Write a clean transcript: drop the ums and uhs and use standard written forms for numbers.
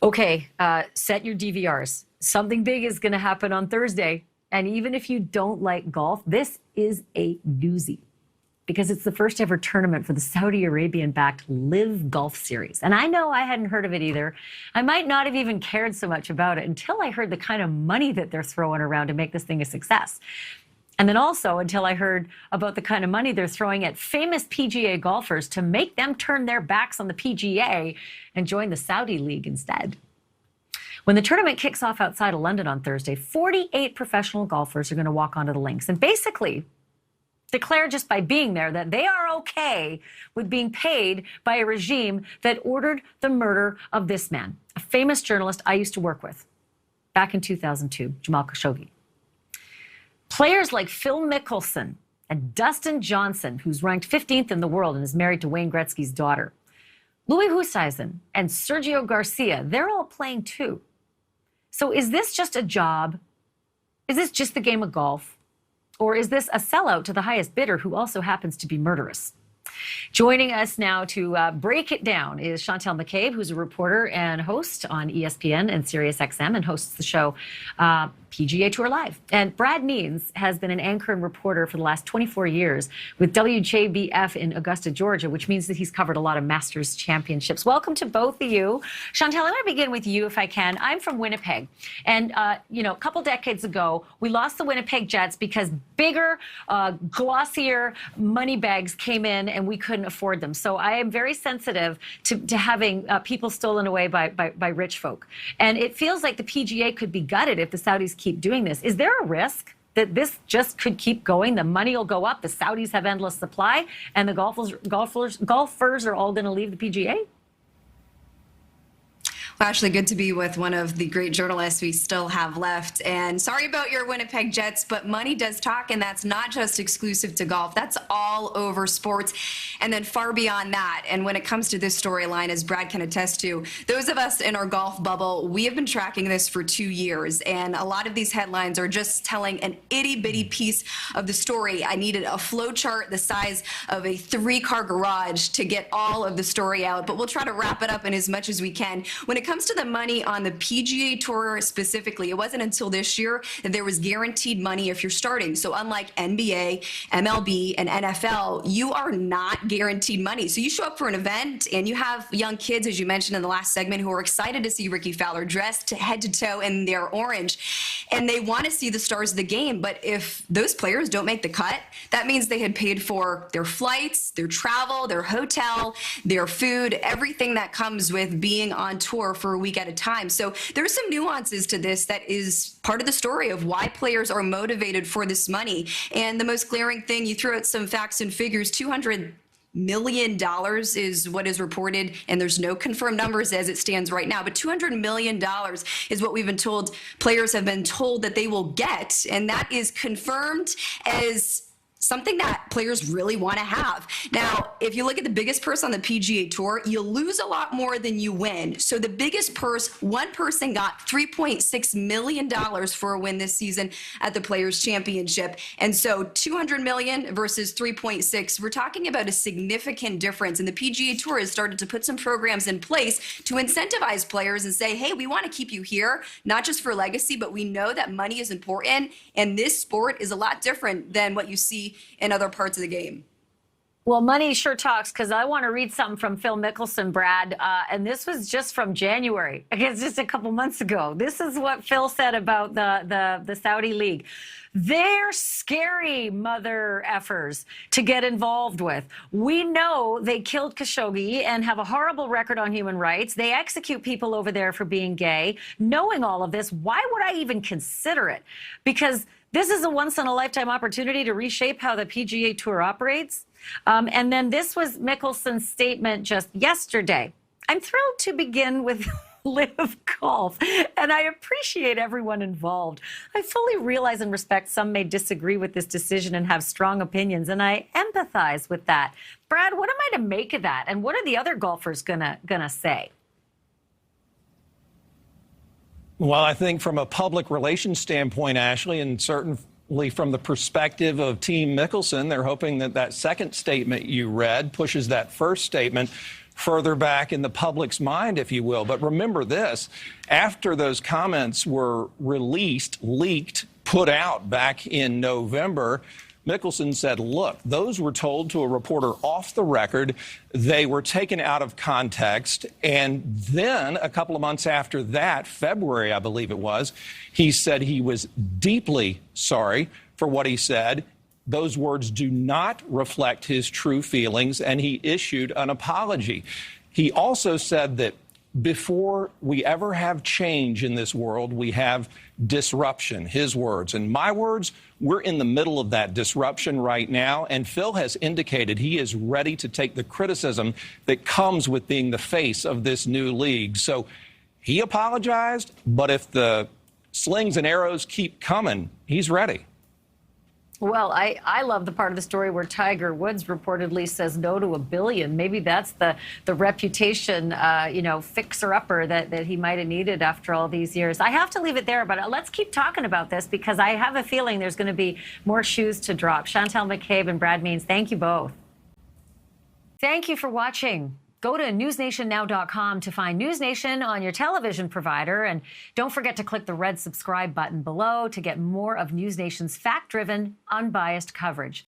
Okay, set your DVRs. Something big is going to happen on Thursday. And even if you don't like golf, this is a doozy because it's the first ever tournament for the Saudi Arabian-backed Live Golf Series. And I know I hadn't heard of it either. I might not have even cared so much about it until I heard the kind of money that they're throwing around to make this thing a success. And then also until I heard about the kind of money they're throwing at famous PGA golfers to make them turn their backs on the PGA and join the Saudi League instead. When the tournament kicks off outside of London on Thursday, 48 professional golfers are going to walk onto the links and basically declare just by being there that they are okay with being paid by a regime that ordered the murder of this man, a famous journalist I used to work with back in 2002, Jamal Khashoggi. Players like Phil Mickelson and Dustin Johnson, who's ranked 15th in the world and is married to Wayne Gretzky's daughter, Louis Oosthuizen and Sergio Garcia, they're all playing too. So is this just a job? Is this just the game of golf? Or is this a sellout to the highest bidder who also happens to be murderous? Joining us now to break it down is Chantal McCabe, who's a reporter and host on ESPN and SiriusXM and hosts the show PGA Tour Live. And Brad Means has been an anchor and reporter for the last 24 years with WJBF in Augusta, Georgia, which means that he's covered a lot of Masters championships. Welcome to both of you. Chantal, I want to begin with you if I can. I'm from Winnipeg. And, a couple decades ago, we lost the Winnipeg Jets because bigger, glossier money bags came in and we couldn't afford them. So I am very sensitive to having people stolen away by rich folk. And it feels like the PGA could be gutted if the Saudis keep doing this. Is there a risk that this just could keep going? The money will go up, the Saudis have endless supply, and the golfers are all going to leave the PGA? Well, Ashleigh, good to be with one of the great journalists we still have left. And sorry about your Winnipeg Jets, but money does talk, and that's not just exclusive to golf. That's all over sports, and then far beyond that. And when it comes to this storyline, as Brad can attest to, those of us in our golf bubble, we have been tracking this for 2 years, and a lot of these headlines are just telling an itty-bitty piece of the story. I needed a flow chart the size of a 3-car garage to get all of the story out, but we'll try to wrap it up in as much as we can. When it comes to the money on the PGA Tour specifically, it wasn't until this year that there was guaranteed money if you're starting. So unlike NBA, MLB, and NFL, you are not guaranteed money. So you show up for an event and you have young kids, as you mentioned in the last segment, who are excited to see Ricky Fowler dressed head to toe in their orange, and they want to see the stars of the game. But if those players don't make the cut, that means they had paid for their flights, their travel, their hotel, their food, everything that comes with being on tour for a week at a time. So there's some nuances to this that is part of the story of why players are motivated for this money. And the most glaring thing, you throw out some facts and figures, $200 million is what is reported, and there's no confirmed numbers as it stands right now, but $200 million is what we've been told, players have been told that they will get, and that is confirmed as something that players really want to have. Now, if you look at the biggest purse on the PGA Tour, you lose a lot more than you win. So the biggest purse, one person got $3.6 million for a win this season at the Players' Championship. And so $200 million versus $3.6, we're talking about a significant difference. And the PGA Tour has started to put some programs in place to incentivize players and say, hey, we want to keep you here, not just for legacy, but we know that money is important. And this sport is a lot different than what you see in other parts of the game. Well, money sure talks, because I want to read something from Phil Mickelson, Brad, and this was just from January. It's just a couple months ago. This is what Phil said about the Saudi League. They're scary mother effers to get involved with. We know they killed Khashoggi and have a horrible record on human rights. They execute people over there for being gay. Knowing all of this, why would I even consider it? Because this is a once-in-a-lifetime opportunity to reshape how the PGA Tour operates. And then this was Mickelson's statement just yesterday. I'm thrilled to begin with Live Golf, and I appreciate everyone involved. I fully realize and respect some may disagree with this decision and have strong opinions, and I empathize with that. Brad, what am I to make of that? And what are the other golfers gonna say? Well, I think from a public relations standpoint, Ashleigh, and certainly from the perspective of Team Mickelson, they're hoping that that second statement you read pushes that first statement further back in the public's mind, if you will. But remember this, after those comments were released, leaked, put out back in November, Mickelson said, look, those were told to a reporter off the record. They were taken out of context. And then a couple of months after that, February, I believe it was, he said he was deeply sorry for what he said. Those words do not reflect his true feelings, and he issued an apology. He also said that before we ever have change in this world, we have disruption, his words. And my words, we're in the middle of that disruption right now. And Phil has indicated he is ready to take the criticism that comes with being the face of this new league. So he apologized, but if the slings and arrows keep coming, he's ready. Well, I love the part of the story where Tiger Woods reportedly says no to $1 billion. Maybe that's the reputation, fixer-upper that he might have needed after all these years. I have to leave it there, but let's keep talking about this because I have a feeling there's going to be more shoes to drop. Chantal McCabe and Brad Means, thank you both. Thank you for watching. Go to newsnationnow.com to find NewsNation on your television provider. And don't forget to click the red subscribe button below to get more of NewsNation's fact-driven, unbiased coverage.